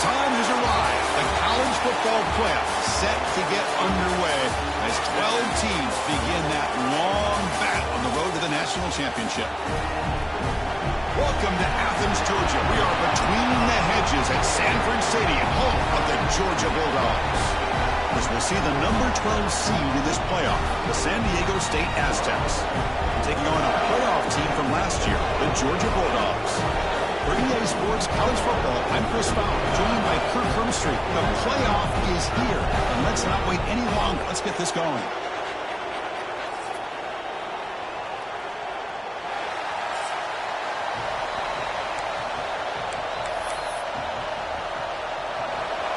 time has arrived. The college football playoff set to get underway as 12 teams begin that long battle on the road to the national championship. Welcome to Athens, Georgia. We are between the hedges at Sanford Stadium, home of the Georgia Bulldogs. As we'll see the number 12 seed in this playoff, the San Diego State Aztecs, taking on a playoff team from last year, the Georgia Bulldogs. For EA Sports College Football, I'm Chris Fowler, joined by Kirk Hermstreet. The playoff is here, and let's not wait any longer. Let's get this going.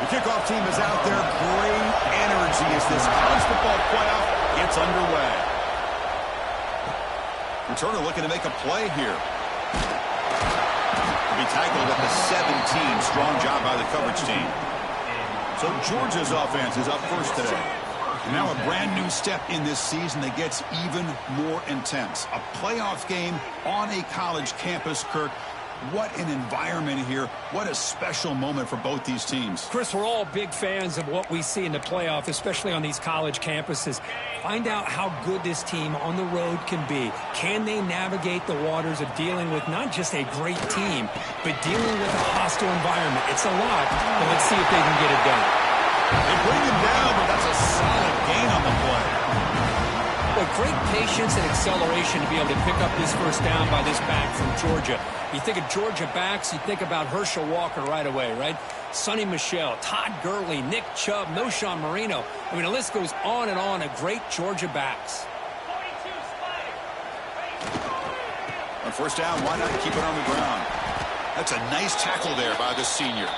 The kickoff team is out there. Great energy as this college football playoff gets underway. Returner looking to make a play here. Be tackled at the 17. Strong job by the coverage team. So Georgia's offense is up first today. Now a brand new step in this season that gets even more intense. A playoff game on a college campus, Kirk. What an environment here. What a special moment for both these teams. Chris, we're all big fans of what we see in the playoff, especially on these college campuses. Find out how good this team on the road can be. Can they navigate the waters of dealing with not just a great team, but dealing with a hostile environment? It's a lot, but let's see if they can get it done. They bring him down, but that's a solid gain on the play. But great patience and acceleration to be able to pick up this first down by this back from Georgia. You think of Georgia backs, you think about Herschel Walker right away, right? Sonny Michel, Todd Gurley, Nick Chubb, Noshawn Marino. I mean, the list goes on and on of great Georgia backs. On first down, why not keep it on the ground? That's a nice tackle there by the senior.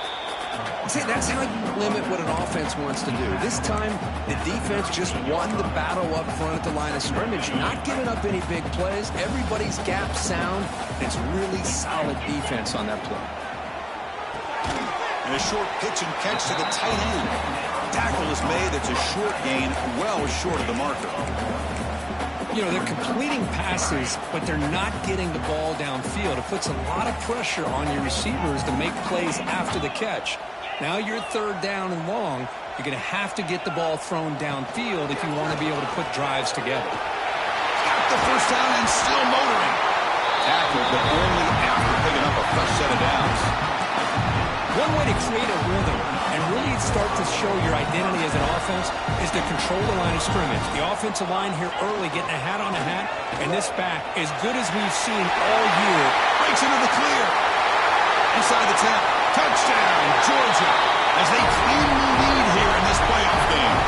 See, that's how you limit what an offense wants to do. This time, the defense just won the battle up front at the line of scrimmage, not giving up any big plays. Everybody's gap sound. It's really solid defense on that play. And a short pitch and catch to the tight end. Tackle is made. It's a short gain, well short of the marker. You know, they're completing passes, but they're not getting the ball downfield. It puts a lot of pressure on your receivers to make plays after the catch. Now you're third down and long. You're going to have to get the ball thrown downfield if you want to be able to put drives together. Got the first down and still motoring. Tackled, but only after picking up a fresh set of downs. One way to create a rhythm and really start to show your identity as an offense is to control the line of scrimmage. The offensive line here early getting a hat on a hat, and this back, as good as we've seen all year, breaks into the clear. Inside the 10. Touchdown, Georgia, as they claim the lead here in this playoff game.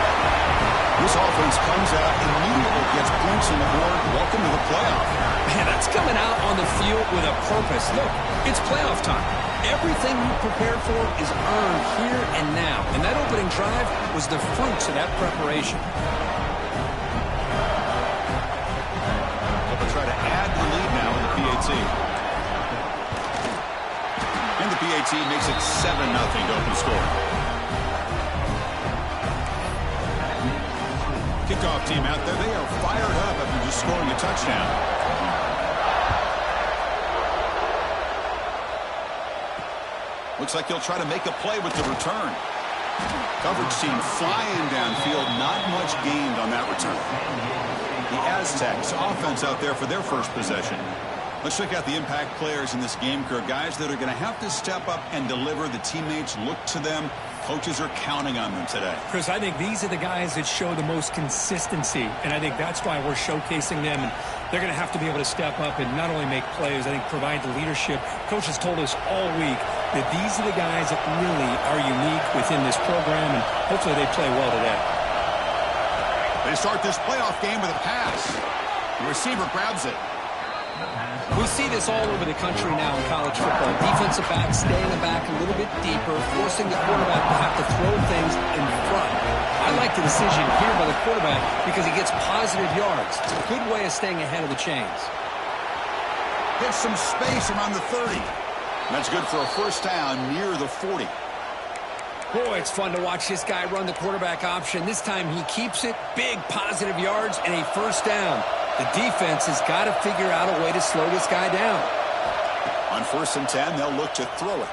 This offense comes out immediately, gets points on the board. Welcome to the playoff. Man, that's coming out on the field with a purpose. Look, it's playoff time. Everything you prepared for is earned here and now. And that opening drive was the fruits of that preparation. They'll try to add the lead now in the PAT. And the PAT makes it 7-0 to open score. Kickoff team out there. They are fired up after just scoring a touchdown. Looks like he'll try to make a play with the return. Coverage team flying downfield. Not much gained on that return. The Aztecs offense out there for their first possession. Let's check out the impact players in this game, Kirk. Guys that are going to have to step up and deliver. The teammates look to them. Coaches are counting on them today. Chris, I think these are the guys that show the most consistency, and I think that's why we're showcasing them. And they're going to have to be able to step up and not only make plays, I think provide the leadership. Coaches told us all week that these are the guys that really are unique within this program, and hopefully they play well today. They start this playoff game with a pass. The receiver grabs it. We see this all over the country now in college football. Defensive backs staying back a little bit deeper, forcing the quarterback to have to throw things in front. I like the decision here by the quarterback because he gets positive yards. It's a good way of staying ahead of the chains. Gets some space around the 30. That's good for a first down near the 40. Boy, it's fun to watch this guy run the quarterback option. This time he keeps it, big positive yards, and a first down. The defense has got to figure out a way to slow this guy down. On 1st and 10, they'll look to throw it.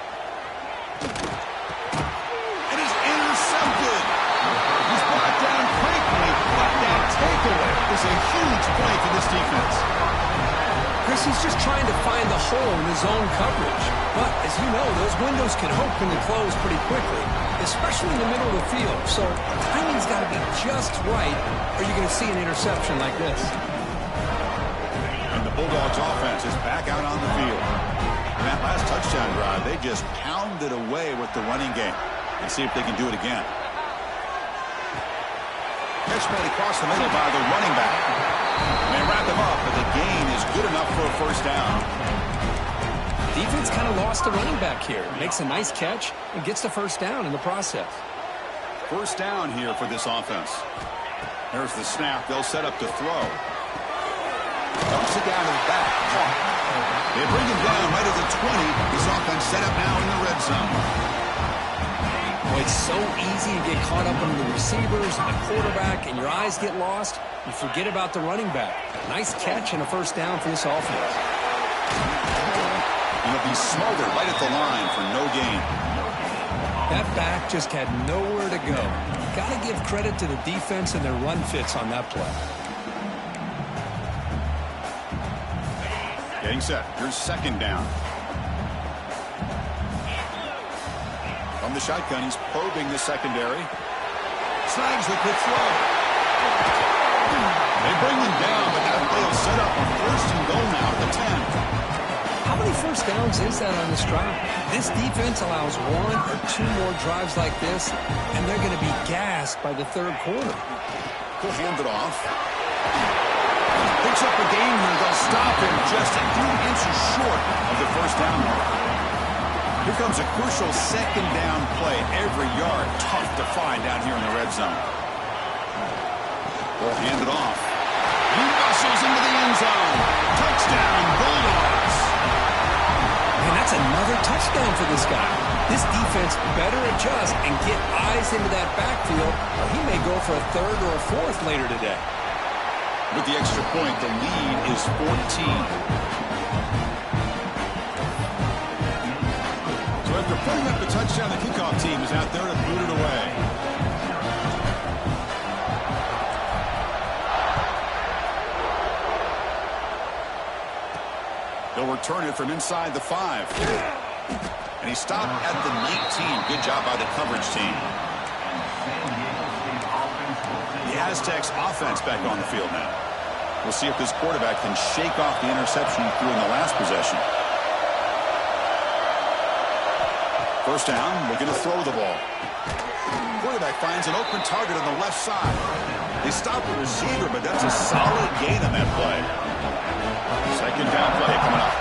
was a huge play for this defense. Chris, he's just trying to find the hole in his own coverage. But, as you know, those windows can open and close pretty quickly, especially in the middle of the field. So timing's got to be just right, or you're going to see an interception like this. And the Bulldogs offense is back out on the field. In that last touchdown drive, they just pounded away with the running game. Let's see if they can do it again. Catch made across the middle by the running back. And they wrap him up, but the gain is good enough for a first down. Defense kind of lost the running back here. Makes a nice catch and gets the first down in the process. First down here for this offense. There's the snap. They'll set up to throw. Dumps it down to the back. They bring him down right at the 20. This offense set up now in the red zone. Boy, it's so easy to get caught up in the receivers and the quarterback, and your eyes get lost. You forget about the running back. Nice catch and a first down for this offense. And it'll be smothered right at the line for no gain. That back just had nowhere to go. Got to give credit to the defense and their run fits on that play. Getting set. Here's second down. From the shotgun, he's probing the secondary. Snags the quick throw. They bring him down, but that play will set up a first and goal now at the 10. How many first downs is that on this drive? This defense allows one or two more drives like this, and they're going to be gassed by the third quarter. He'll hand it off. Picks up the game here. They'll stop him just a few inches short of the first down mark. Here comes a crucial second down play. Every yard tough to find down here in the red zone. They'll hand it off. He muscles into the end zone. Touchdown, Bulldogs. And that's another touchdown for this guy. This defense better adjust and get eyes into that backfield, or he may go for a third or a fourth later today. With the extra point, the lead is 14. After putting up the touchdown, the kickoff team is out there to boot it away. They'll return it from inside the 5. And he stopped at the 19. Good job by the coverage team. The Aztecs offense back on the field now. We'll see if this quarterback can shake off the interception he threw in the last possession. First down, looking to throw the ball. Quarterback finds an open target on the left side. They stop the receiver, but that's a solid gain on that play. Second down play coming up.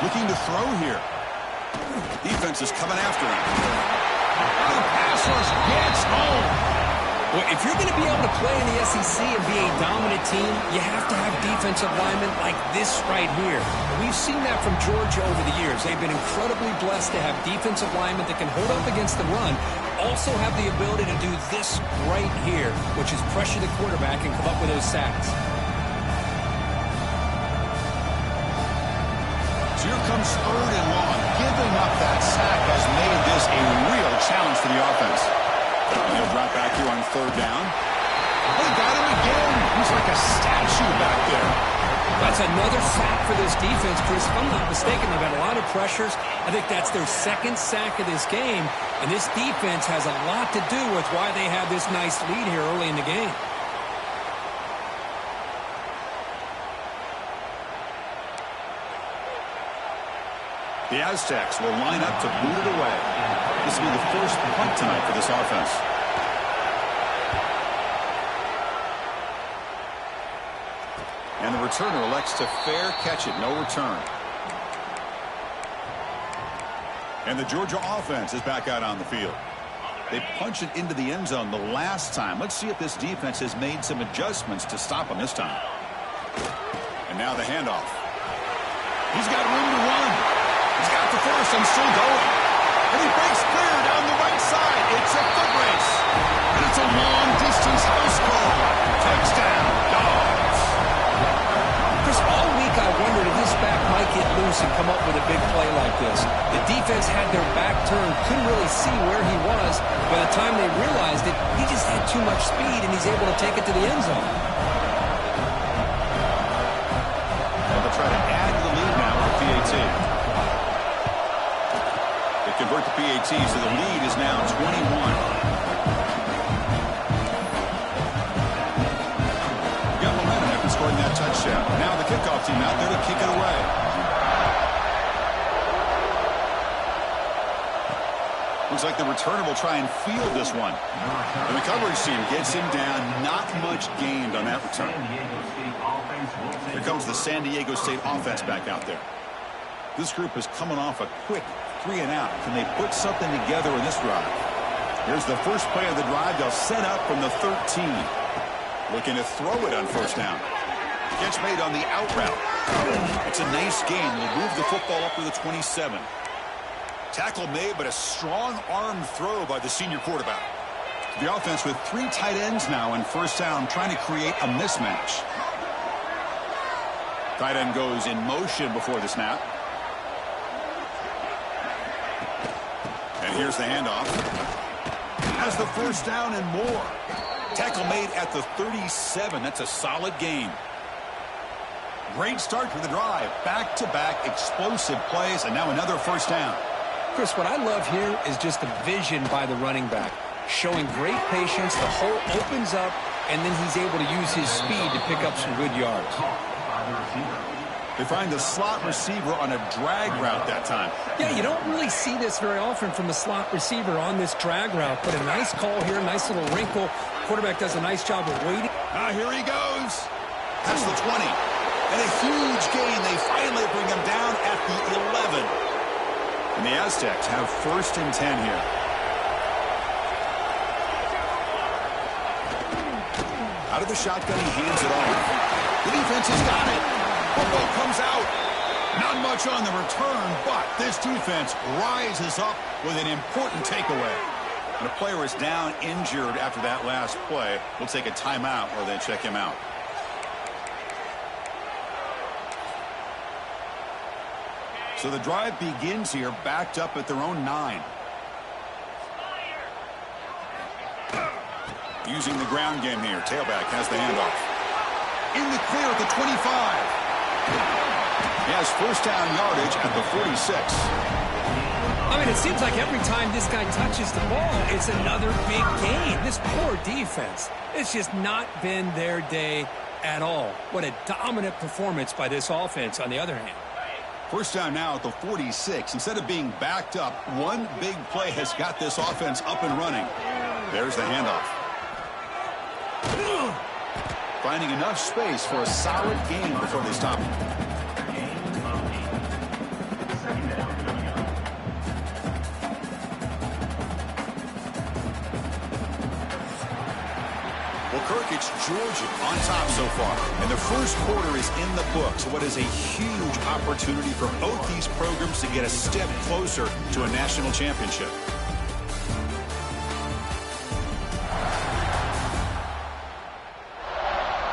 Looking to throw here. Defense is coming after him. The pass rush gets home. Well, if you're going to be able to play in the SEC and be a dominant team, you have to have defensive linemen like this right here. We've seen that from Georgia over the years. They've been incredibly blessed to have defensive linemen that can hold up against the run, also have the ability to do this right here, which is pressure the quarterback and come up with those sacks. So here comes third and long. Giving up that sack has made this a real challenge for the offense. He'll drop back here on third down. They got him again. He's like a statue back there. That's another sack for this defense, Chris. If I'm not mistaken, they've had a lot of pressures. I think that's their second sack of this game. And this defense has a lot to do with why they have this nice lead here early in the game. The Aztecs will line up to boot it away. This will be the first punt tonight for this offense. And the returner elects to fair catch it. No return. And the Georgia offense is back out on the field. They punched it into the end zone the last time. Let's see if this defense has made some adjustments to stop them this time. And now the handoff. He's got room to run. He's got the first and still going. And he breaks clear down the right side. It's a foot race. And it's a long-distance house call. Touchdown, Dogs. Chris, all week I wondered if this back might get loose and come up with a big play like this. The defense had their back turned, couldn't really see where he was. By the time they realized it, he just had too much speed, and he's able to take it to the end zone. They'll try to add to the lead now with the PAT. They convert the PAT, so the lead is now 21. Scoring that touchdown. Now the kickoff team out there to kick it away. Looks like the returner will try and field this one. The recovery team gets him down. Not much gained on that return. Here comes the San Diego State offense back out there. This group is coming off a quick 3-and-out. Can they put something together in this drive? Here's the first play of the drive. They'll set up from the 13. Looking to throw it on first down. Catch made on the out route. It's a nice gain. Will move the football up to the 27. Tackle made, but a strong arm throw by the senior quarterback. The offense with 3 tight ends now in first down, trying to create a mismatch. Tight end goes in motion before the snap. And here's the handoff. Has the first down and more. Tackle made at the 37. That's a solid gain. Great start for the drive. Back-to-back explosive plays, and now another first down. Chris, what I love here is just the vision by the running back. Showing great patience, the hole opens up, and then he's able to use his speed to pick up some good yards. They find the slot receiver on a drag route that time. Yeah, you don't really see this very often from a slot receiver on this drag route, but a nice call here, nice little wrinkle. Quarterback does a nice job of waiting. Here he goes. That's the 20. And a huge gain. They finally bring him down at the 11. And the Aztecs have first and 10 here. Out of the shotgun, he hands it off. The defense has got it. Football comes out. Not much on the return, but this defense rises up with an important takeaway. And the player is down injured after that last play. We'll take a timeout while they check him out. So the drive begins here, backed up at their own 9. Using the ground game here. Tailback has the handoff. In the clear at the 25. He has first down yardage at the 46. I mean, it seems like every time this guy touches the ball, it's another big gain. This poor defense, it's just not been their day at all. What a dominant performance by this offense on the other hand. First down now at the 46. Instead of being backed up, one big play has got this offense up and running. There's the handoff. Finding enough space for a solid gain before they stop him. Well, Kirk, it's Georgia on top so far. And the first quarter is in the books. What is a huge opportunity for both these programs to get a step closer to a national championship.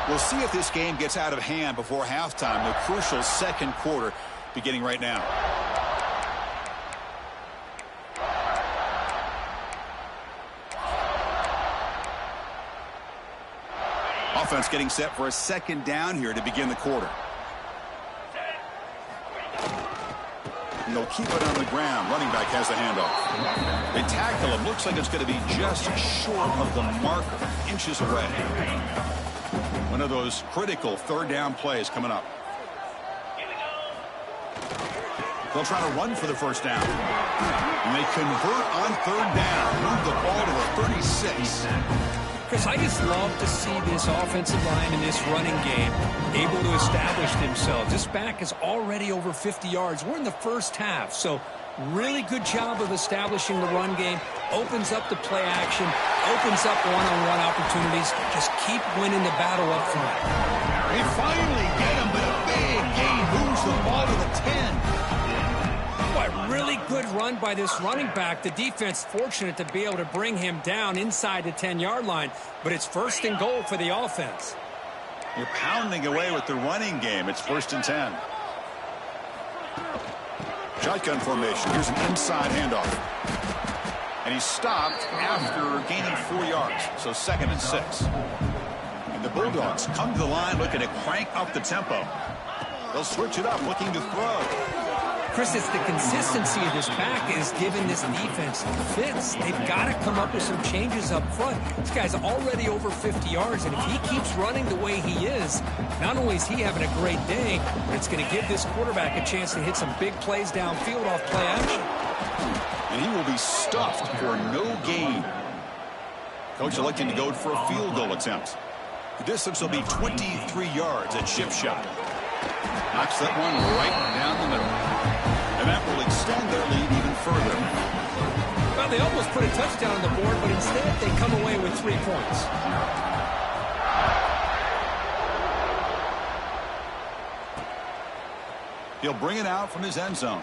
We'll see if this game gets out of hand before halftime. The crucial second quarter beginning right now. Offense getting set for a second down here to begin the quarter. And they'll keep it on the ground. Running back has the handoff. They tackle him. Looks like it's going to be just short of the marker. Inches away. One of those critical third down plays coming up. They'll try to run for the first down. And they convert on third down. Move the ball to the 36. Chris, I just love to see this offensive line in this running game able to establish themselves. This back is already over 50 yards. We're in the first half, so really good job of establishing the run game. Opens up the play action, opens up one-on-one opportunities. Just keep winning the battle up front. They finally get him, but a big gain moves the ball to the 10. Boy, really good run by this running back. The defense fortunate to be able to bring him down inside the 10-yard line, but it's first and goal for the offense. You're pounding away with the running game. It's first and 10. Shotgun formation. Here's an inside handoff. And he's stopped after gaining 4 yards. So 2nd and 6. And the Bulldogs come to the line looking to crank up the tempo. They'll switch it up, looking to throw. Chris, it's the consistency of this pack is giving this defense fits. They've got to come up with some changes up front. This guy's already over 50 yards, and if he keeps running the way he is, not only is he having a great day, but it's going to give this quarterback a chance to hit some big plays downfield off play action. And he will be stuffed for no gain. Coach electing to go for a field goal attempt. The distance will be 23 yards at chip shot. Knocks that one right down the middle. And that will extend their lead even further. Well, they almost put a touchdown on the board, but instead they come away with 3 points. He'll bring it out from his end zone.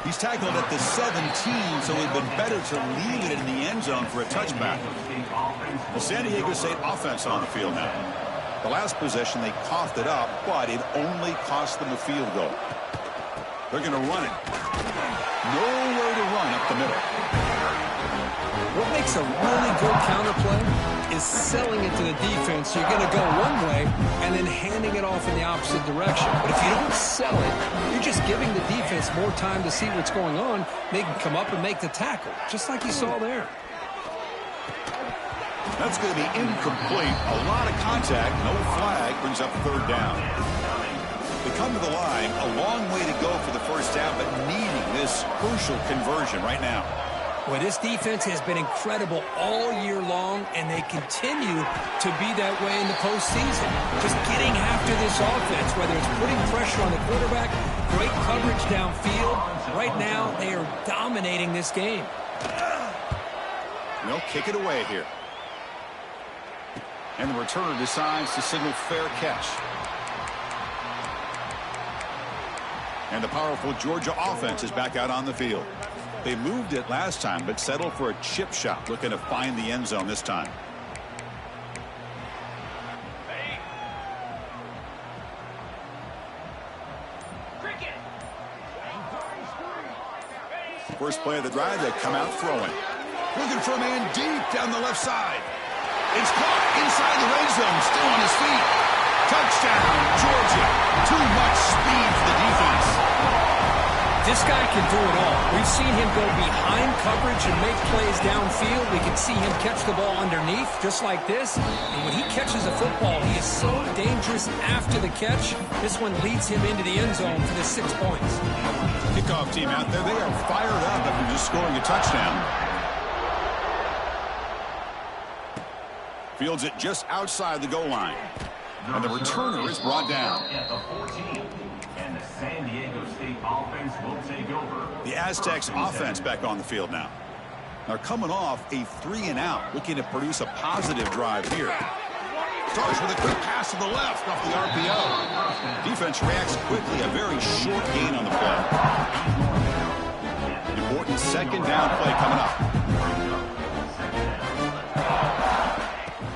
He's tackled at the 17, so it would have been better to leave it in the end zone for a touchback. Well, San Diego State offense on the field now. The last possession, they coughed it up, but it only cost them a field goal. They're going to run it. Nowhere to run up the middle. What makes a really good counterplay is selling it to the defense. You're going to go one way and then handing it off in the opposite direction. But if you don't sell it, you're just giving the defense more time to see what's going on. They can come up and make the tackle, just like you saw there. That's going to be incomplete. A lot of contact. No flag. Brings up 3rd down. They come to the line. A long way to go for the first down, but needing this crucial conversion right now. Well, this defense has been incredible all year long, and they continue to be that way in the postseason. Just getting after this offense, whether it's putting pressure on the quarterback, great coverage downfield. Right now, they are dominating this game. And they'll kick it away here. And the returner decides to signal fair catch. And the powerful Georgia offense is back out on the field. They moved it last time, but settled for a chip shot, looking to find the end zone this time. First play of the drive, they come out throwing. Looking for a man deep down the left side. It's caught inside the red zone, still on his feet. Touchdown, Georgia. Too much speed for the defense. This guy can do it all. We've seen him go behind coverage and make plays downfield. We can see him catch the ball underneath, just like this. And when he catches a football, he is so dangerous after the catch. This one leads him into the end zone for the 6 points. Kickoff team out there, they are fired up after just scoring a touchdown. Fields it just outside the goal line. And the returner is brought down. At the 14. And the San Diego State offense will take over. The Aztecs offense back on the field now. They're coming off a 3-and-out, looking to produce a positive drive here. Starts with a quick pass to the left off the RPO. Defense reacts quickly, a very short gain on the play. Important 2nd down play coming up.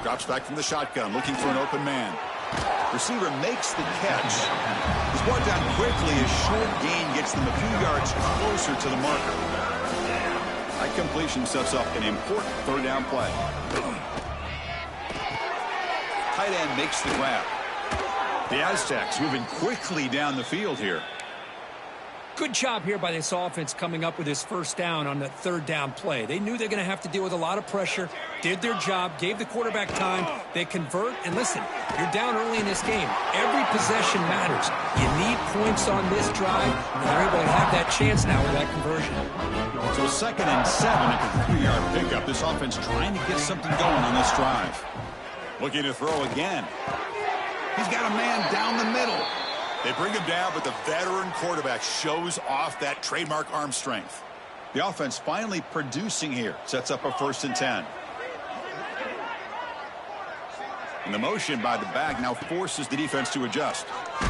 Drops back from the shotgun, looking for an open man. Receiver makes the catch. He's brought down quickly. A short gain gets them a few yards closer to the marker. That completion sets up an important 3rd down play. Tight end makes the grab. The Aztecs moving quickly down the field here. Good job here by this offense coming up with this 1st down on the 3rd down play. They knew they're going to have to deal with a lot of pressure, did their job, gave the quarterback time. They convert, and listen, you're down early in this game. Every possession matters. You need points on this drive, and they're able to have that chance now with that conversion. So 2nd and 7 at the 3-yard pickup. This offense trying to get something going on this drive. Looking to throw again. He's got a man down the middle. They bring him down, but the veteran quarterback shows off that trademark arm strength. The offense finally producing here. Sets up a 1st and 10. And the motion by the back now forces the defense to adjust. Oh,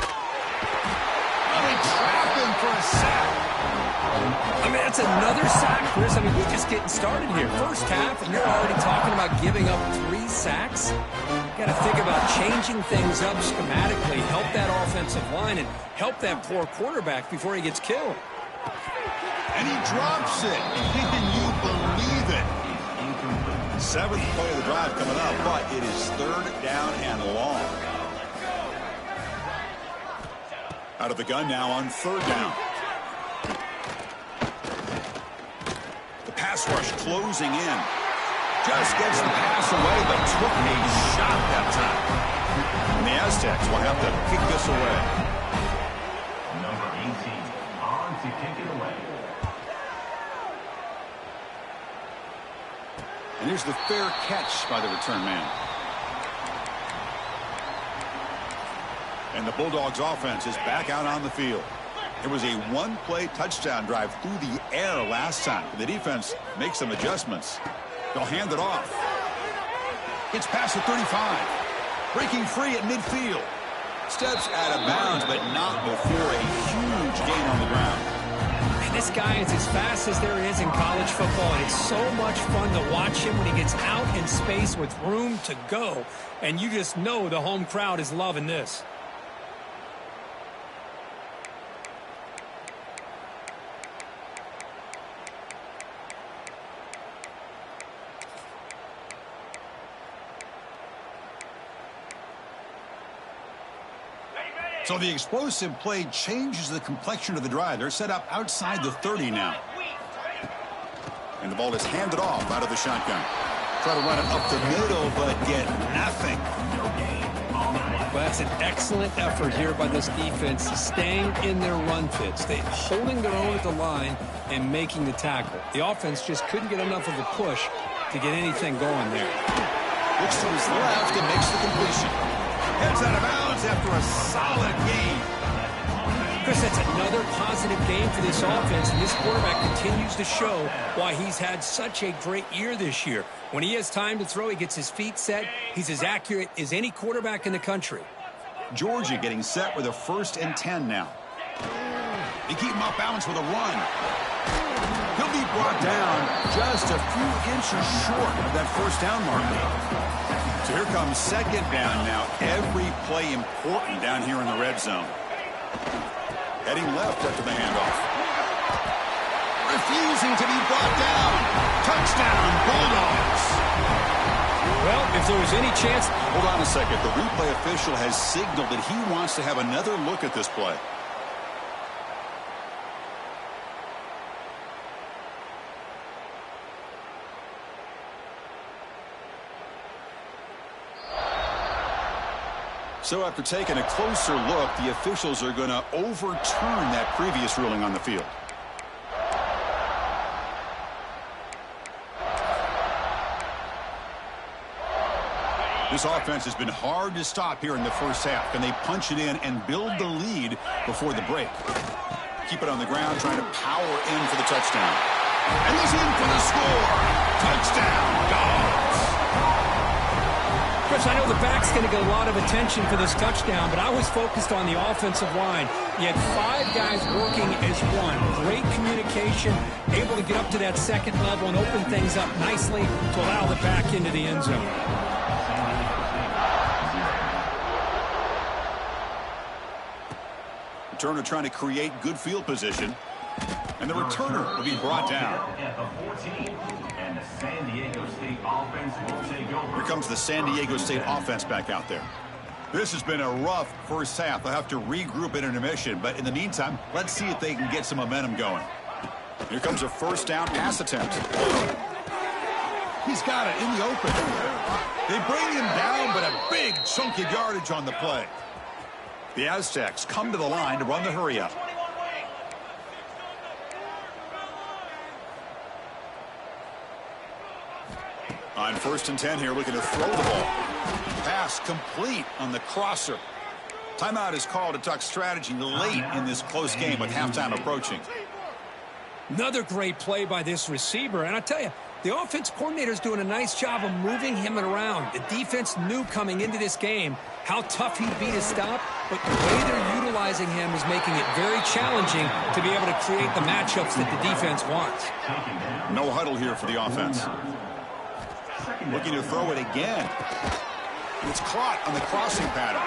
they trapped open for a sack. I mean, that's another sack, Chris. I mean, we're just getting started here. First half, and you're already talking about giving up 3 sacks. Got to think about changing things up schematically, help that offensive line, and help that poor quarterback before he gets killed. And he drops it. Can you believe it? 7th play of the drive coming up, but it is 3rd down and long. Out of the gun now on 3rd down. The pass rush closing in. Just gets the pass away, but took a shot that time. And the Aztecs will have to kick this away. Number 18 on to kick it away. And here's the fair catch by the return man. And the Bulldogs offense is back out on the field. It was a 1-play touchdown drive through the air last time. The defense makes some adjustments. They'll hand it off. It's past the 35. Breaking free at midfield. Steps out of bounds, but not before a huge gain on the ground. And this guy is as fast as there is in college football, and it's so much fun to watch him when he gets out in space with room to go. And you just know the home crowd is loving this. So the explosive play changes the complexion of the drive. They're set up outside the 30 now. And the ball is handed off out of the shotgun. Try to run it up the middle, but get nothing. Well, that's an excellent effort here by this defense, staying in their run fits. They holding their own at the line and making the tackle. The offense just couldn't get enough of a push to get anything going there. Looks to his left and makes the completion. Heads out of bounds after a solid game. Chris, that's another positive game for this offense, and this quarterback continues to show why he's had such a great year this year. When he has time to throw, he gets his feet set. He's as accurate as any quarterback in the country. Georgia getting set with a 1st and 10 now. They keep him off balance with a run. He'll be brought down just a few inches short of that 1st down marker. So here comes 2nd down now. Every play important down here in the red zone. Heading left after the handoff. Refusing to be brought down. Touchdown, Bulldogs. Well, if there was any chance... Hold on a second. The replay official has signaled that he wants to have another look at this play. So after taking a closer look, the officials are going to overturn that previous ruling on the field. This offense has been hard to stop here in the first half. Can they punch it in and build the lead before the break? Keep it on the ground, trying to power in for the touchdown. And he's in for the score. Touchdown, Dogs. Chris, I know the back's going to get a lot of attention for this touchdown, but I was focused on the offensive line. You had 5 guys working as one. Great communication, able to get up to that 2nd level and open things up nicely to allow the back into the end zone. Returner trying to create good field position. And the returner will be brought down. At the 14, and the San Diego State offense will take over. Here comes the San Diego State offense back out there. This has been a rough first half. They'll have to regroup at intermission, but in the meantime, let's see if they can get some momentum going. Here comes a 1st down pass attempt. He's got it in the open. They bring him down, but a big chunk of yardage on the play. The Aztecs come to the line to run the hurry up. On 1st and 10 here, looking to throw the ball. Pass complete on the crosser. Timeout is called to talk strategy late in this close game with halftime approaching. Another great play by this receiver. And I tell you, the offense coordinator's doing a nice job of moving him around. The defense knew coming into this game how tough he'd be to stop, but the way they're utilizing utilizing him is making it very challenging to be able to create the matchups that the defense wants. No huddle here for the offense. Looking to throw it again. It's caught on the crossing pattern.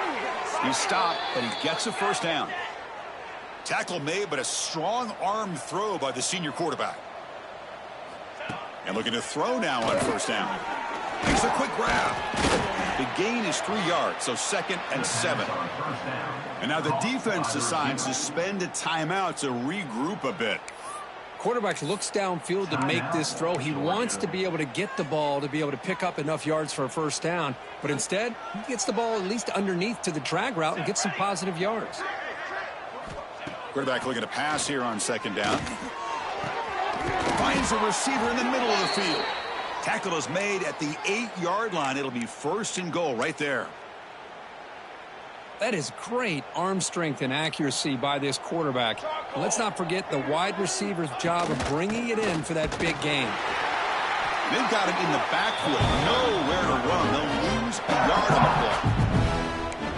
He stopped, but he gets a first down. Tackle made, but a strong arm throw by the senior quarterback. And looking to throw now on first down. Makes a quick grab. The gain is 3 yards, so 2nd and 7. And now the defense decides to spend a timeout to regroup a bit. Quarterback looks downfield to make this throw. He wants to be able to get the ball to be able to pick up enough yards for a first down. But instead, he gets the ball at least underneath to the drag route and gets some positive yards. Quarterback looking to pass here on 2nd down. Finds a receiver in the middle of the field. Tackle is made at the 8-yard line. It'll be 1st and goal right there. That is great arm strength and accuracy by this quarterback. And let's not forget the wide receiver's job of bringing it in for that big gain. They've got him in the backfield. Nowhere to run. They'll lose a yard on the play.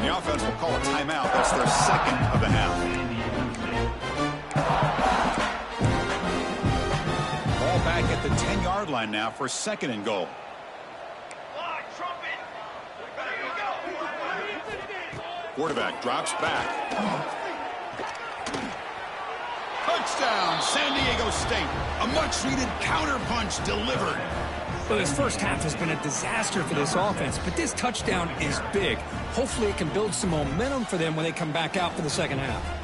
The offense will call a timeout. That's their 2nd of the half. Ball back at the 10-yard line now for 2nd and goal. Quarterback drops back. Touchdown, San Diego State. A much-needed counterpunch delivered. Well, this first half has been a disaster for this offense, but this touchdown is big. Hopefully it can build some momentum for them when they come back out for the second half.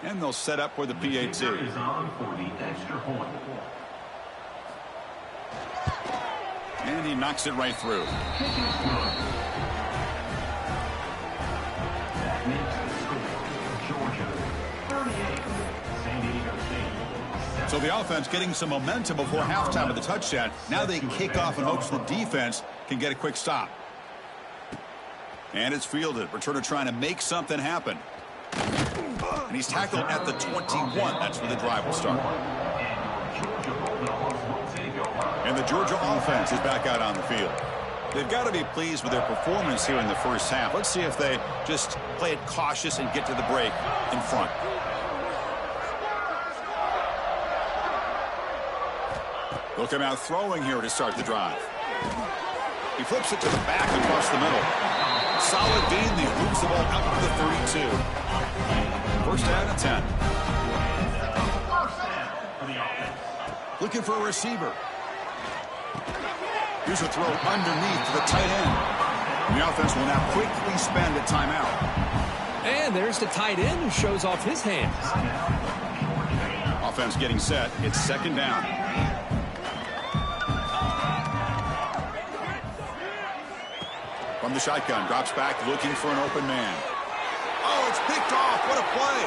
And they'll set up for the PAT. And he knocks it right through. So the offense getting some momentum before halftime of the touchdown. Now they kick off in hopes the defense can get a quick stop. And it's fielded. Returner trying to make something happen. And he's tackled at the 21. That's where the drive will start. And the Georgia offense is back out on the field. They've got to be pleased with their performance here in the first half. Let's see if they just play it cautious and get to the break in front. They'll come out throwing here to start the drive. He flips it to the back across the middle. Solid gain. He moves the ball out to the 32. First down and 10. Looking for a receiver. Here's a throw underneath to the tight end. The offense will now quickly spend a timeout. And there's the tight end who shows off his hands. Offense getting set. It's 2nd down. From the shotgun, drops back looking for an open man. Oh, it's picked off. What a play.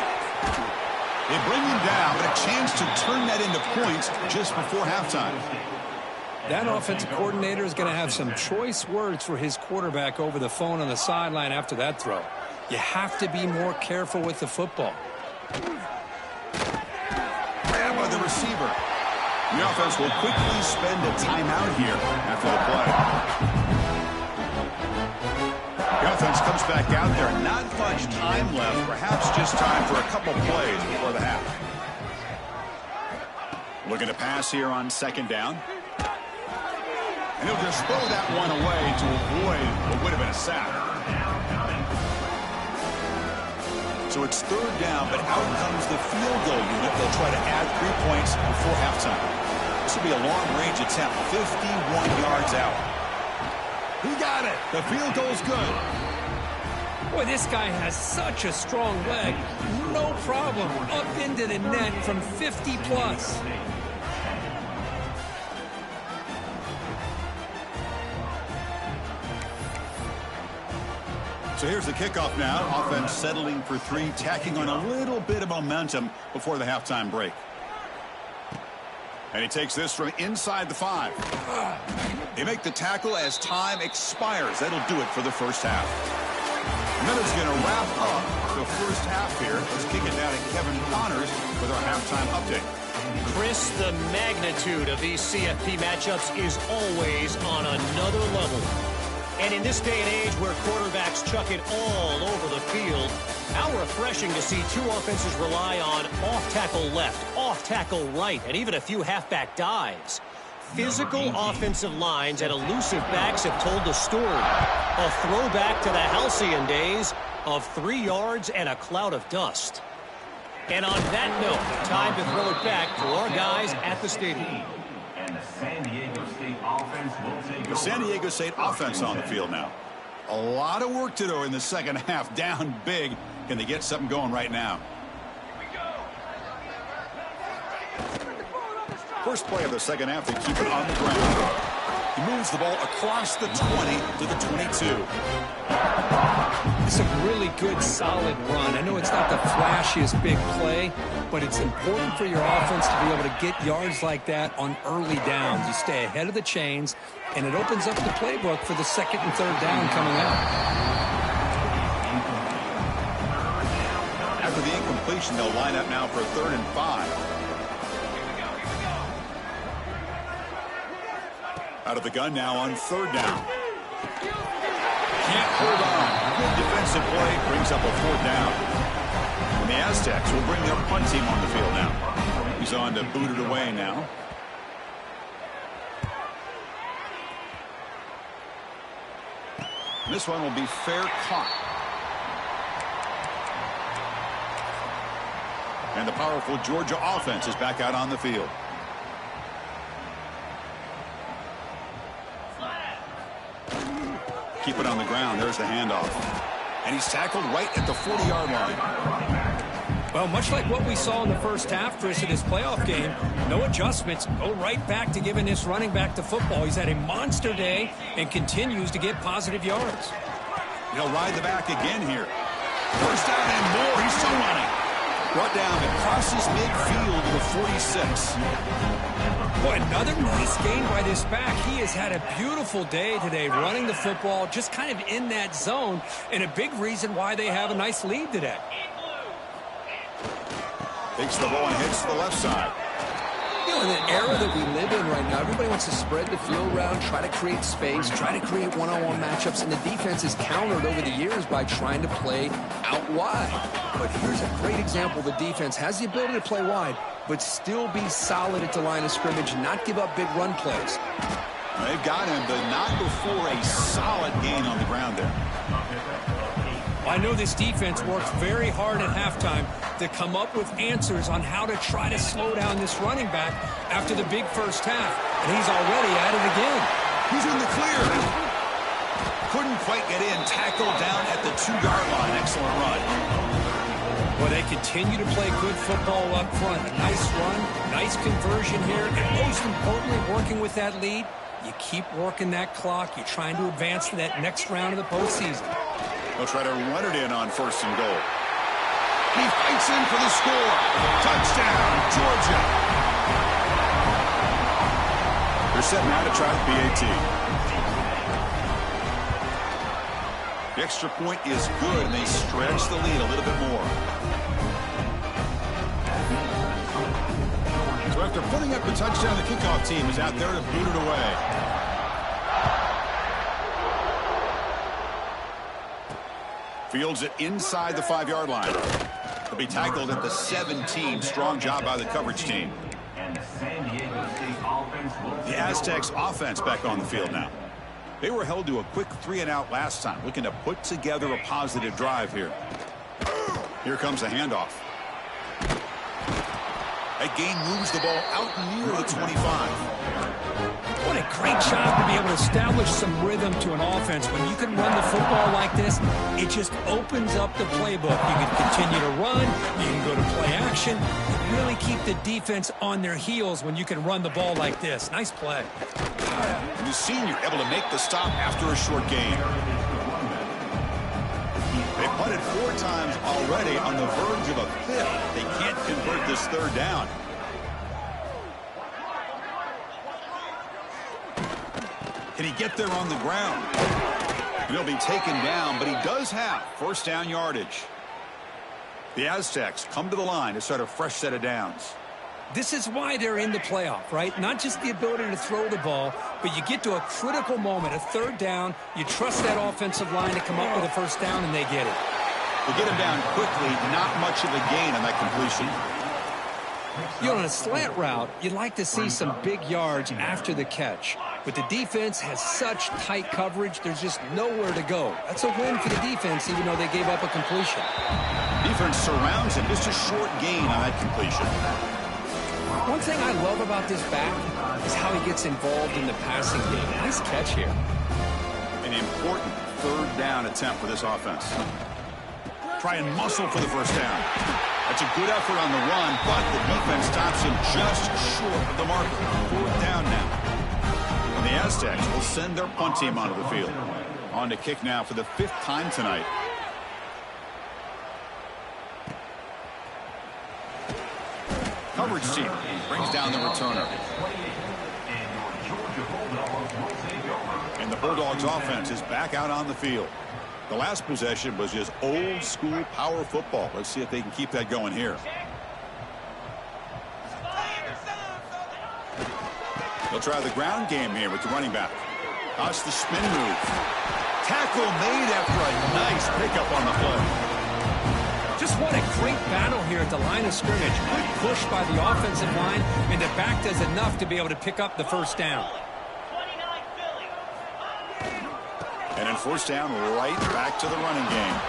They bring him down, but a chance to turn that into points just before halftime. That offensive coordinator is going to have some choice words for his quarterback over the phone on the sideline after that throw. You have to be more careful with the football. Grab by the receiver. The offense will quickly spend a timeout here after the play. The offense comes back out there. Not much time left. Perhaps just time for a couple plays before the half. Looking to pass here on 2nd down. And he'll just throw that one away to avoid what would have been a sack. So it's 3rd down, but out comes the field goal unit. They'll try to add 3 points before halftime. This will be a long-range attempt, 51 yards out. He got it. The field goal's good. Boy, this guy has such a strong leg. No problem. Up into the net from 50 plus. So here's the kickoff now. Offense settling for 3, tacking on a little bit of momentum before the halftime break. And he takes this from inside the 5. They make the tackle as time expires. That'll do it for the first half. And that is going to wrap up the first half here. Let's kick it down to Kevin Connors with our halftime update. Chris, the magnitude of these CFP matchups is always on another level. And in this day and age where quarterbacks chuck it all over the field, how refreshing to see two offenses rely on off-tackle left, off-tackle right, and even a few halfback dives. Physical offensive lines and elusive backs have told the story. A throwback to the halcyon days of 3 yards and a cloud of dust. And on that note, time to throw it back to our guys at the stadium. And the San Diego State offense will take over. The San Diego State offense on the field now. A lot of work to do in the second half. Down big. Can they get something going right now? First play of the second half, they keep it on the ground. He moves the ball across the 20 to the 22. It's a really good, solid run. I know it's not the flashiest big play, but it's important for your offense to be able to get yards like that on early downs. You stay ahead of the chains, and it opens up the playbook for the second and third down coming up. After the incompletion, they'll line up now for 3rd and 5. Out of the gun now on 3rd down. Can't hold on. Good defensive play brings up a 4th down. And the Aztecs will bring their punt team on the field now. He's on to boot it away now. And this one will be fair caught. And the powerful Georgia offense is back out on the field. Keep it on the ground. There's the handoff. And he's tackled right at the 40-yard line. Well, much like what we saw in the first half, Chris, in this playoff game, no adjustments. Go right back to giving this running back the football. He's had a monster day and continues to get positive yards. He'll ride the back again here. First down and more. He's still running. Brought down and crosses midfield to the 46. Boy, another nice gain by this back. He has had a beautiful day today running the football, just kind of in that zone, and a big reason why they have a nice lead today. Takes the ball and hits to the left side. You know, in the era that we live in right now, everybody wants to spread the field around, try to create space, try to create one-on-one matchups, and the defense is countered over the years by trying to play out wide. But here's a great example. The defense has the ability to play wide, but still be solid at the line of scrimmage, not give up big run plays. They've got him, but not before a solid gain on the ground there. I know this defense worked very hard at halftime to come up with answers on how to try to slow down this running back after the big first half, and he's already at it again. He's in the clear. Couldn't quite get in. Tackled down at the 2-yard line. Excellent run. Well, they continue to play good football up front. A nice run, nice conversion here, and most importantly, working with that lead, you keep working that clock. You're trying to advance to that next round of the postseason. They'll try to run it in on 1st and goal. He fights in for the score. Touchdown, Georgia. They're set now to try the PAT. The extra point is good, and they stretch the lead a little bit more. So after putting up the touchdown, the kickoff team is out there to boot it away. Fields it inside the 5-yard line. He'll be tackled at the 17. Strong job by the coverage team. And the San Diego State offense will take The Aztecs offense back on the field now. They were held to a quick 3-and-out last time, looking to put together a positive drive here. Here comes a handoff. That gain moves the ball out near the 25. What a great job to be able to establish some rhythm to an offense. When you can run the football like this, it just opens up the playbook. You can continue to run, you can go to play action, and really keep the defense on their heels when you can run the ball like this. Nice play. The senior able to make the stop after a short gain. They punted 4 times already, on the verge of a 5th. They can't convert this 3rd down. Can he get there on the ground? He'll be taken down, but he does have first down yardage. The Aztecs come to the line to start a fresh set of downs. This is why they're in the playoff, right? Not just the ability to throw the ball, but you get to a critical moment, a third down. You trust that offensive line to come up with a first down, and they get it. They get him down quickly, not much of a gain on that completion. You know, on a slant route, you'd like to see some big yards after the catch. But the defense has such tight coverage, there's just nowhere to go. That's a win for the defense, even though they gave up a completion. Defense surrounds him. Just a short gain on that completion. One thing I love about this back is how he gets involved in the passing game. Nice catch here. An important third down attempt for this offense. Try and muscle for the first down. That's a good effort on the run, but the defense stops him just short of the marker. Fourth down now. And the Aztecs will send their punt team onto the field. On to kick now for the 5th time tonight. Coverage team brings down the returner. And the Bulldogs offense is back out on the field. The last possession was just old school power football. Let's see if they can keep that going here. They'll try the ground game here with the running back. That's the spin move. Tackle made after a nice pickup on the play. Just what a great battle here at the line of scrimmage. Good push by the offensive line, and the back does enough to be able to pick up the first down. And then first down, right back to the running game.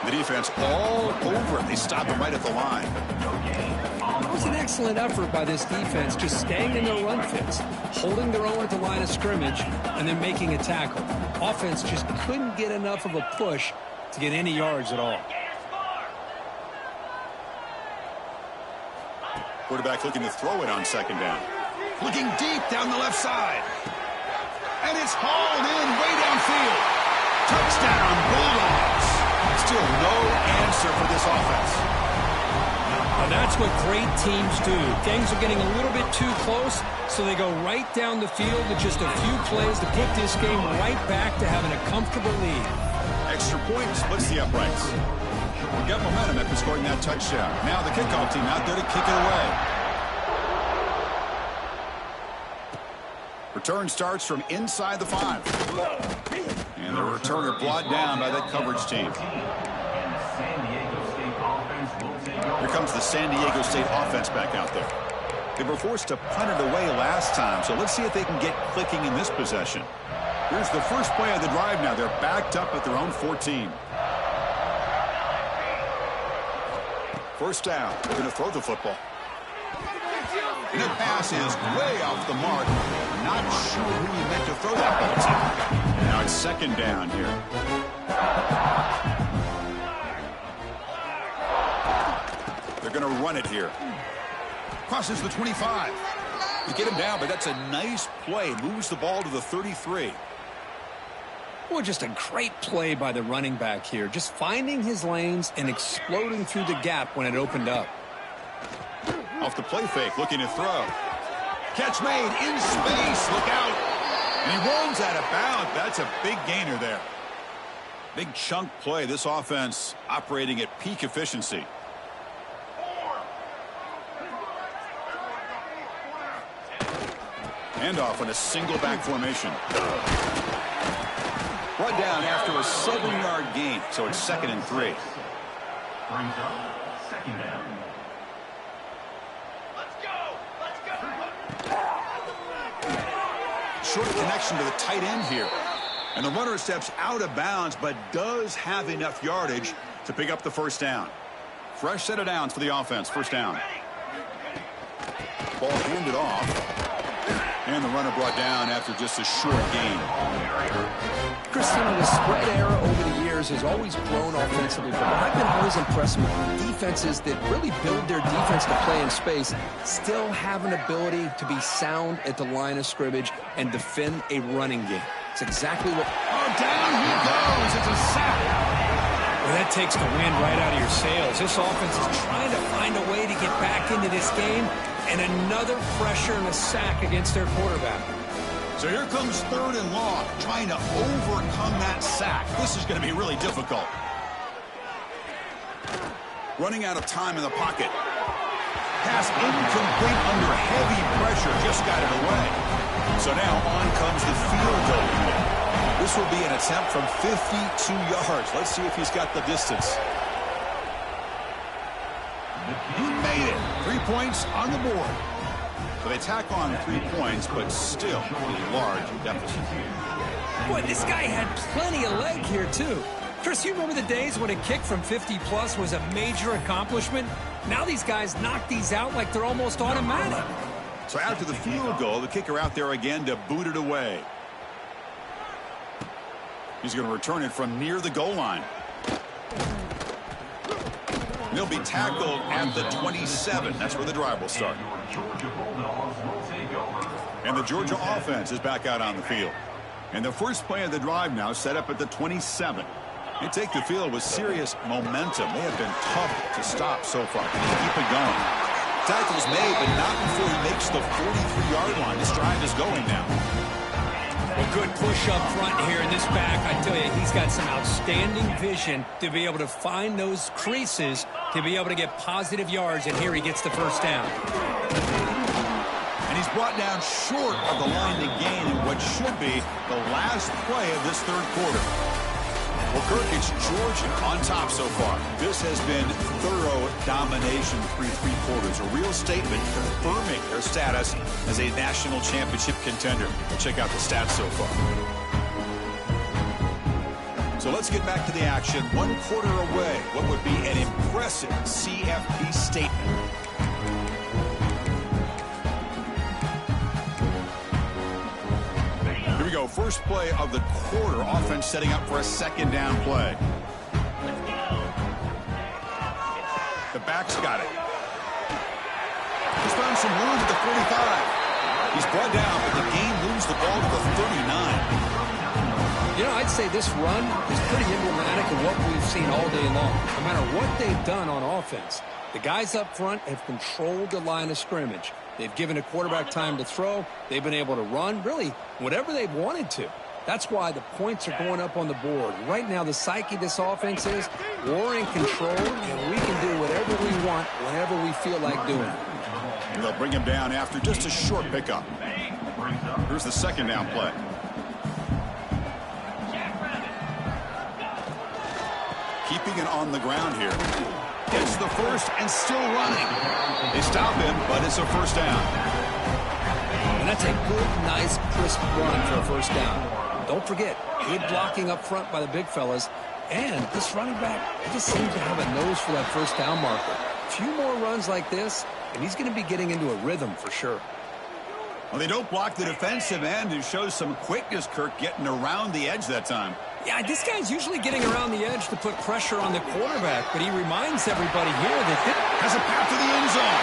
The defense all over it. They stop him right at the line. It was an excellent effort by this defense, just staying in their run fits, holding their own at the line of scrimmage, and then making a tackle. Offense just couldn't get enough of a push to get any yards at all. Quarterback looking to throw it on second down. Looking deep down the left side. And it's hauled in way downfield. Touchdown, Bulldogs. Still no answer for this offense. Now that's what great teams do. Things are getting a little bit too close, so they go right down the field with just a few plays to put this game right back to having a comfortable lead. Extra point splits the uprights. We got momentum after scoring that touchdown. Now the kickoff team out there to kick it away. Return starts from inside the 5. And the returner brought down by that coverage team. Here comes the San Diego State offense back out there. They were forced to punt it away last time, so let's see if they can get clicking in this possession. Here's the first play of the drive now. They're backed up at their own 14. First down. They're going to throw the football. And that pass is way off the mark. Not sure who he meant to throw that ball to. Now it's second down here. They're going to run it here. Crosses the 25. They get him down, but that's a nice play. Moves the ball to the 33. Well, just a great play by the running back here. Just finding his lanes and exploding through the gap when it opened up. Off the play fake, looking to throw. Catch made in space. Look out. And he runs out of bounds. That's a big gainer there. Big chunk play. This offense operating at peak efficiency. Handoff on a single back formation. Brought down after a 7-yard gain, so it's 2nd and 3. Brings up second down. Short connection to the tight end here. And the runner steps out of bounds, but does have enough yardage to pick up the first down. Fresh set of downs for the offense. First down. Ball handed off. And the runner brought down after just a short gain. Christian, the spread era over the years has always grown offensively, but what I've been always impressed with defenses that really build their defense to play in space still have an ability to be sound at the line of scrimmage and defend a running game. It's exactly what... Oh, down he goes. It's a sack. Well, that takes the wind right out of your sails. This offense is trying to find a way to get back into this game, and another pressure and a sack against their quarterback. So here comes 3rd and long, trying to overcome that sack. This is going to be really difficult. Running out of time in the pocket. Pass incomplete under heavy pressure, just got it away. So now on comes the field goal unit. This will be an attempt from 52 yards. Let's see if he's got the distance. He made it. 3 points on the board. So they tack on 3 points, but still a large deficit. Boy, this guy had plenty of leg here, too. Chris, you remember the days when a kick from 50-plus was a major accomplishment? Now these guys knock these out like they're almost automatic. So after the field goal, the kicker out there again to boot it away. He's going to return it from near the goal line. He'll be tackled at the 27. That's where the drive will start. And the Georgia offense is back out on the field. And the first play of the drive now set up at the 27. They take the field with serious momentum. They have been tough to stop so far. Can they keep it going? Tackle's made, but not before he makes the 43-yard line. This drive is going now. A good push up front here in this back. I tell you, he's got some outstanding vision to be able to find those creases to be able to get positive yards, and here he gets the first down. And he's brought down short of the line to gain in what should be the last play of this 3rd quarter. Well, Kirk, it's Georgia on top so far. This has been thorough domination through 3 quarters. A real statement confirming their status as a national championship contender. We'll check out the stats so far. So let's get back to the action. 1 quarter away. What would be an impressive CFP statement? Here we go. First play of the quarter. Offense setting up for a 2nd down play. The back's got it. He's found some room at the 45. He's brought down, but the game moves the ball to the 39. You know, I'd say this run is pretty emblematic of what we've seen all day long. No matter what they've done on offense, the guys up front have controlled the line of scrimmage. They've given a quarterback time to throw. They've been able to run, really, whatever they've wanted to. That's why the points are going up on the board. Right now, the psyche of this offense is we're in control, and we can do whatever we want whenever we feel like doing it. And they'll bring him down after just a short pickup. Here's the 2nd down play. Keeping it on the ground here. Gets the first and still running. They stop him, but it's a first down. And that's a good, nice, crisp run for a first down. Don't forget, good blocking up front by the big fellas. And this running back just seems to have a nose for that first down marker. A few more runs like this, and he's going to be getting into a rhythm for sure. Well, they don't block the defensive end, who shows some quickness, Kirk, getting around the edge that time. Yeah, this guy's usually getting around the edge to put pressure on the quarterback, but he reminds everybody here that this has a path to the end zone.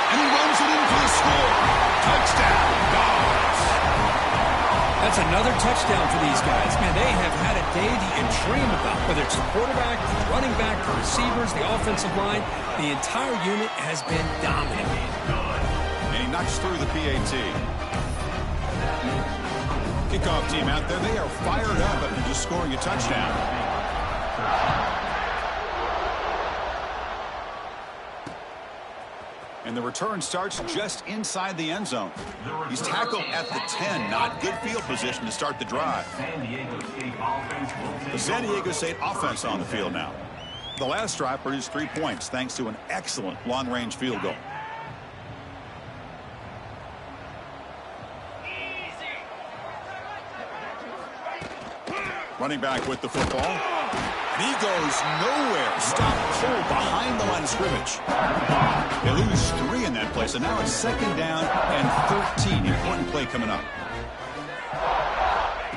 And he runs it in for the score. Touchdown, Dogs. That's another touchdown for these guys. Man, they have had a day that you dream about, whether it's the quarterback, the running back, the receivers, the offensive line. The entire unit has been dominant. And he knocks through the PAT. Kickoff team out there, they are fired up after just scoring a touchdown. And the return starts just inside the end zone. He's tackled at the 10. Not good field position to start the drive. The San Diego State offense on the field now. The last drive produced 3 points thanks to an excellent long-range field goal. Running back with the football. And he goes nowhere. Stop cold behind the line of scrimmage. They lose 3 in that play, so now it's 2nd down and 13. Important play coming up.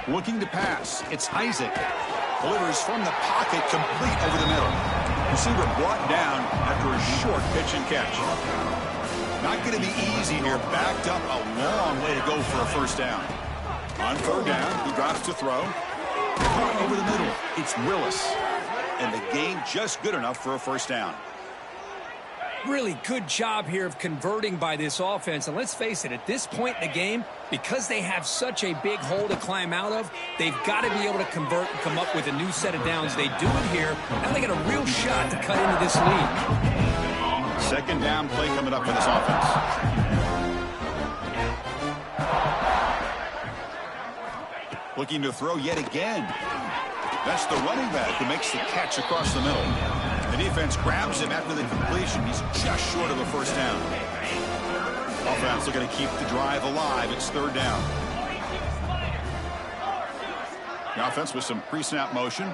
Looking to pass. It's Isaac. Delivers from the pocket, complete over the middle. Receiver brought down after a short pitch and catch. Not going to be easy here. Backed up a long way to go for a first down. On 3rd down, he drops to throw. Over the middle, it's Willis. And the game just good enough for a first down. Really good job here of converting by this offense. And let's face it, at this point in the game, because they have such a big hole to climb out of, they've got to be able to convert and come up with a new set of downs. They do it here. Now they got a real shot to cut into this lead. Second down play coming up for this offense. Looking to throw yet again. That's the running back who makes the catch across the middle. The defense grabs him after the completion. He's just short of a first down. Offense looking to keep the drive alive. It's third down. The offense with some pre-snap motion.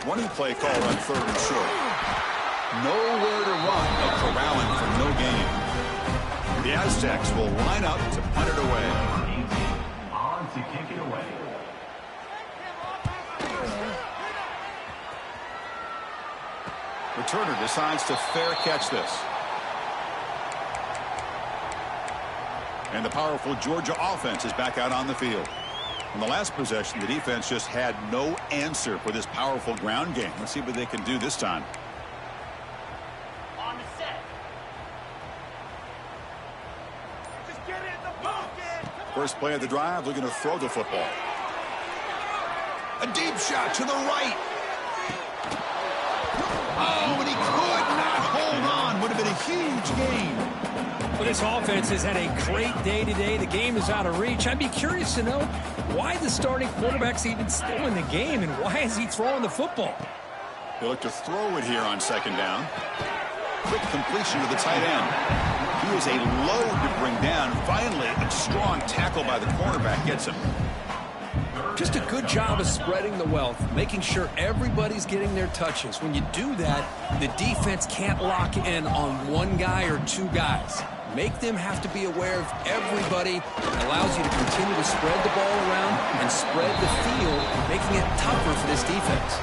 Running play called on third and short. Nowhere to run. No corralling for no gain. The Aztecs will line up to punt it away. On to kick it away. Returner decides to fair catch this. And the powerful Georgia offense is back out on the field. In the last possession, the defense just had no answer for this powerful ground game. Let's see what they can do this time. On the set. Just get it in the pocket. First play of the drive, looking to throw the football. A deep shot to the right. Oh, and he could not hold on. Would have been a huge gain. Well, this offense has had a great day today. The game is out of reach. I'd be curious to know why the starting quarterback's even still in the game, and why is he throwing the football? They look to throw it here on second down. Quick completion to the tight end. He was a load to bring down. Finally, a strong tackle by the cornerback gets him. Just a good job of spreading the wealth, making sure everybody's getting their touches. When you do that, the defense can't lock in on one guy or two guys. Make them have to be aware of everybody. It allows you to continue to spread the ball around and spread the field, making it tougher for this defense.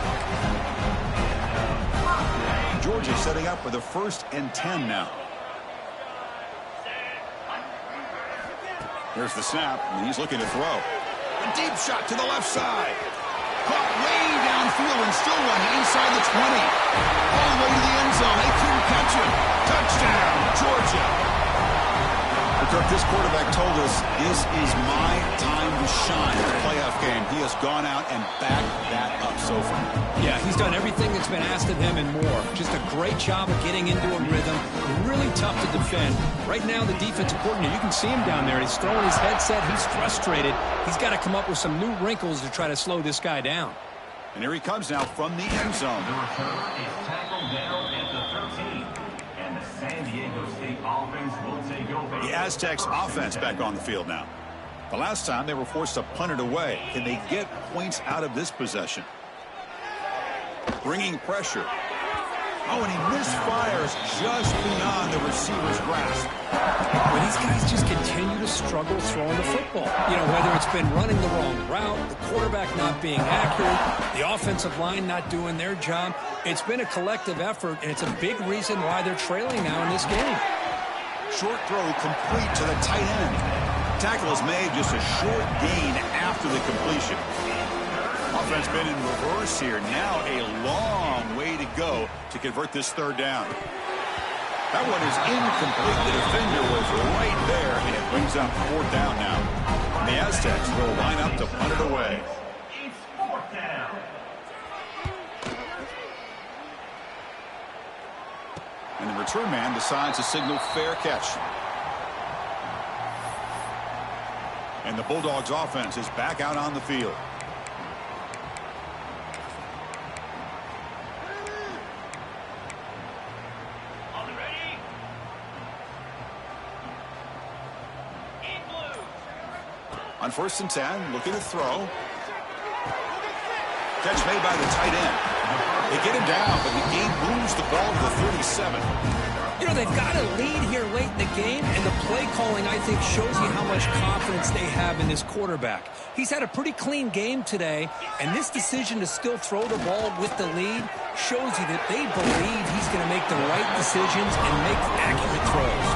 Georgia setting up for the 1st and 10 now. Here's the snap, and he's looking to throw. A deep shot to the left side. Caught way downfield and still running inside the 20. All the way to the end zone. They couldn't catch him. Touchdown, Georgia. Kirk, this quarterback told us this is my time to shine in the playoff game. He has gone out and backed that up so far. Yeah, he's done everything that's been asked of him and more. Just a great job of getting into a rhythm. Really tough to defend. Right now, the defensive coordinator, you can see him down there. He's throwing his headset. He's frustrated. He's got to come up with some new wrinkles to try to slow this guy down. And here he comes now from the end zone. The return is tackled down at the 13. And the San Diego State offense will take over. The Aztecs offense back on the field now. The last time they were forced to punt it away. Can they get points out of this possession? Bringing pressure. Oh, and he misfires just beyond the receiver's grasp. But these guys just continue to struggle throwing the football. You know, whether it's been running the wrong route, the quarterback not being accurate, the offensive line not doing their job. It's been a collective effort, and it's a big reason why they're trailing now in this game. Short throw complete to the tight end. Tackle is made, just a short gain after the completion. Offense been in reverse here. Now a long way to go to convert this third down. That one is incomplete. The defender was right there, and it brings up fourth down now. And the Aztecs will line up to punt it away. It's fourth down. And the return man decides to signal fair catch. And the Bulldogs offense is back out on the field. On 1st and 10, looking to throw. Catch made by the tight end. They get him down, but the game moves the ball to the 37. You know, they've got a lead here late in the game, and the play calling, I think, shows you how much confidence they have in this quarterback. He's had a pretty clean game today, and this decision to still throw the ball with the lead shows you that they believe he's going to make the right decisions and make accurate throws.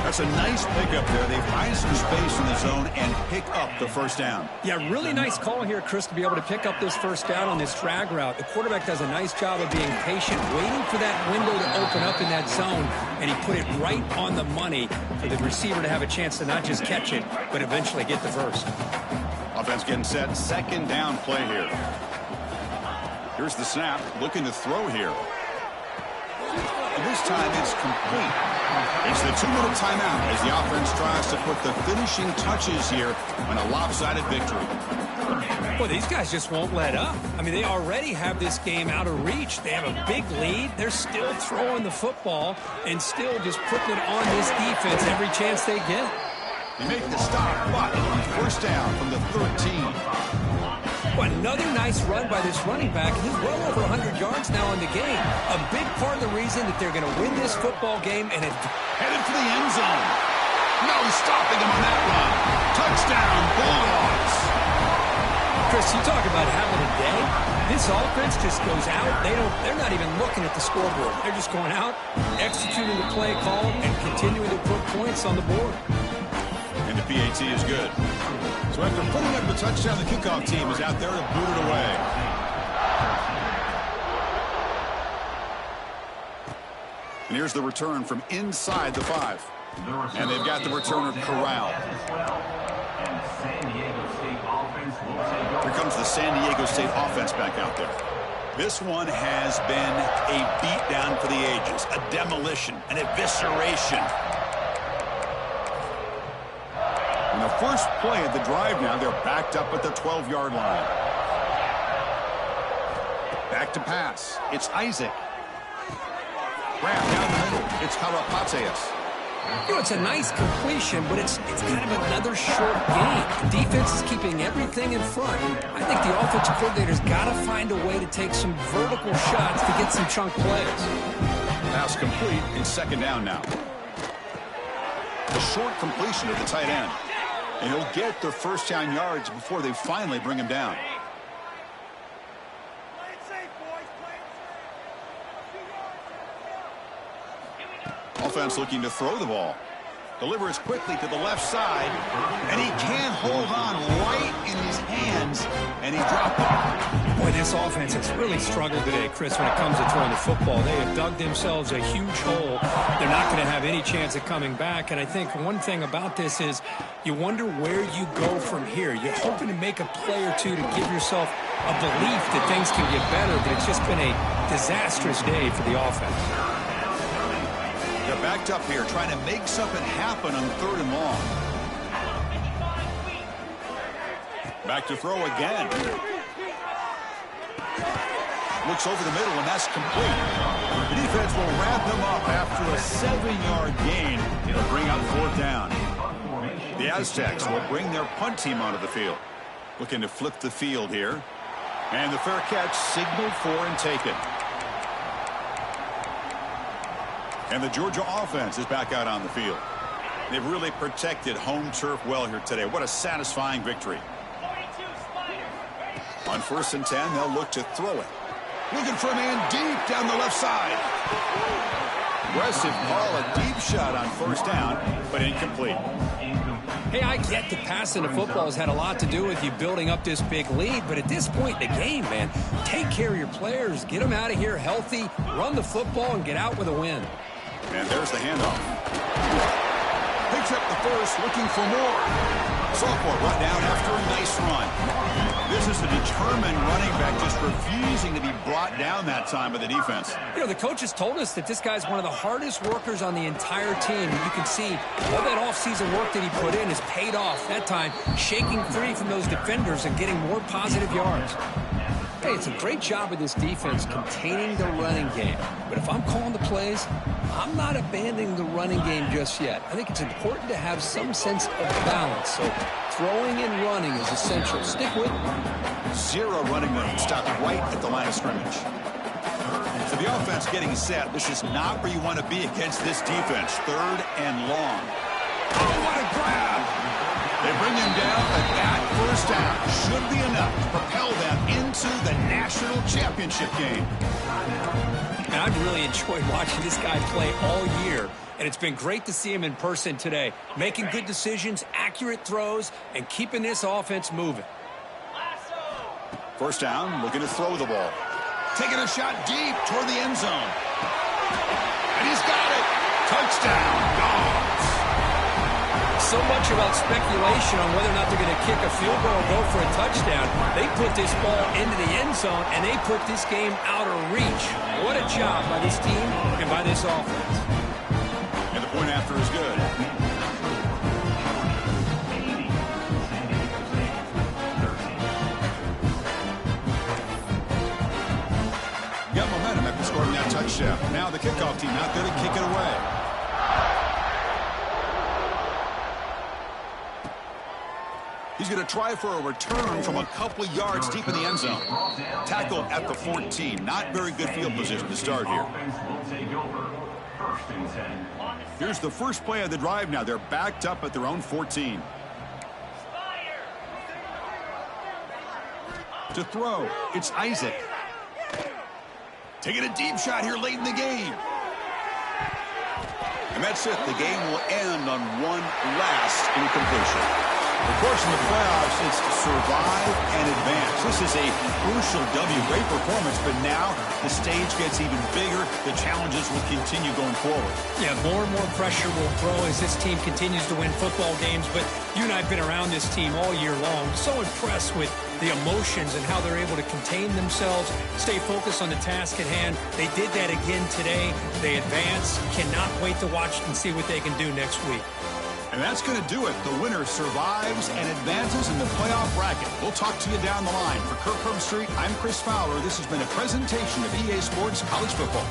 That's a nice pickup there. They find some space in the zone and pick up the first down. Yeah, really nice call here, Chris, to be able to pick up this first down on this drag route. The quarterback does a nice job of being patient, waiting for that window to open up in that zone, and he put it right on the money for the receiver to have a chance to not just catch it, but eventually get the first. Offense getting set. Second down play here. Here's the snap. Looking to throw here. And this time it's complete. It's the 2-minute timeout as the offense tries to put the finishing touches here on a lopsided victory. Well, these guys just won't let up. I mean, they already have this game out of reach. They have a big lead. They're still throwing the football and still just putting it on this defense every chance they get. They make the stop, but first down from the 13. Well, another nice run by this running back. He's well over 100 yards now in the game. A big part of the reason that they're going to win this football game and headed for the end zone. No stopping him on that run. Touchdown, Bulldogs. Chris, you talk about having a day. This offense just goes out. They're not even looking at the scoreboard. They're just going out, executing the play call, and continuing to put points on the board. And the PAT is good. So after putting up the touchdown, the kickoff team is out there to boot it away. And here's the return from inside the 5. And they've got the returner corralled. Here comes the San Diego State offense back out there. This one has been a beatdown for the ages, a demolition, an evisceration. In the first play of the drive now, they're backed up at the 12-yard line. Back to pass. It's Isaac. Grab down the middle. It's Harapateas. You know, it's a nice completion, but it's kind of another short game. The defense is keeping everything in front. I think the offensive coordinator's got to find a way to take some vertical shots to get some chunk plays. Pass complete in second down now. The short completion of the tight end. And he'll get the first down yards before they finally bring him down. Play it safe, boys. Play it safe. Offense looking to throw the ball. Delivers quickly to the left side. And he can't hold on right in his hands. And he dropped it. Boy, this offense has really struggled today, Chris, when it comes to throwing the football. They have dug themselves a huge hole. They're not going to have any chance of coming back. And I think one thing about this is you wonder where you go from here. You're hoping to make a play or two to give yourself a belief that things can get better, but it's just been a disastrous day for the offense. They're backed up here trying to make something happen on 3rd and long. Back to throw again. Looks over the middle, and that's complete. The defense will wrap him up after a 7-yard gain. It'll bring up 4th down. The Aztecs will bring their punt team onto the field. Looking to flip the field here. And the fair catch signaled for and taken. And the Georgia offense is back out on the field. They've really protected home turf well here today. What a satisfying victory. On 1st and 10, they'll look to throw it. Looking for a man deep down the left side. Aggressive call, a deep shot on 1st down, but incomplete. Hey, I get that passing the football has had a lot to do with you building up this big lead, but at this point in the game, man, take care of your players, get them out of here healthy, run the football, and get out with a win. And there's the handoff. Picks up the first, looking for more. Sophomore brought down after a nice run. This is a determined running back just refusing to be brought down that time by the defense. You know, the coaches told us that this guy's one of the hardest workers on the entire team. And you can see all that offseason work that he put in has paid off. That time, shaking free from those defenders and getting more positive yards. Hey, it's a great job of this defense containing the running game. But if I'm calling the plays, I'm not abandoning the running game just yet. I think it's important to have some sense of balance. So throwing and running is essential. Stick with it. 0 running room stopped right at the line of scrimmage. So the offense getting set. This is not where you want to be against this defense. 3rd and long. Oh, what a grab! They bring him down, but that first down should be enough to propel them into the national championship game. And I've really enjoyed watching this guy play all year. and it's been great to see him in person today, making good decisions, accurate throws, and keeping this offense moving. First down, looking to throw the ball. Taking a shot deep toward the end zone. And he's got it. Touchdown, Dogs. So much about speculation on whether or not they're going to kick a field goal or go for a touchdown. They put this ball into the end zone, and they put this game out of reach. What a job by this team and by this offense. And the point after is good. Got momentum after scoring that touchdown. Now the kickoff team out there to kick it away. He's going to try for a return from a couple of yards deep in the end zone. Tackle at the 14. Not very good field position to start here. Here's the first play of the drive now. They're backed up at their own 14. To throw, it's Isaac. Taking a deep shot here late in the game. And that's it. The game will end on one last incompletion. Of course, in the playoffs, it's survive and advance. This is a crucial W. Great performance, but now the stage gets even bigger. The challenges will continue going forward. Yeah, more and more pressure will grow as this team continues to win football games. But you and I have been around this team all year long. So impressed with the emotions and how they're able to contain themselves, stay focused on the task at hand. They did that again today. They advance. Cannot wait to watch and see what they can do next week. And that's going to do it. The winner survives and advances in the playoff bracket. We'll talk to you down the line. For Kirk Herbstreit, I'm Chris Fowler. This has been a presentation of EA Sports College Football.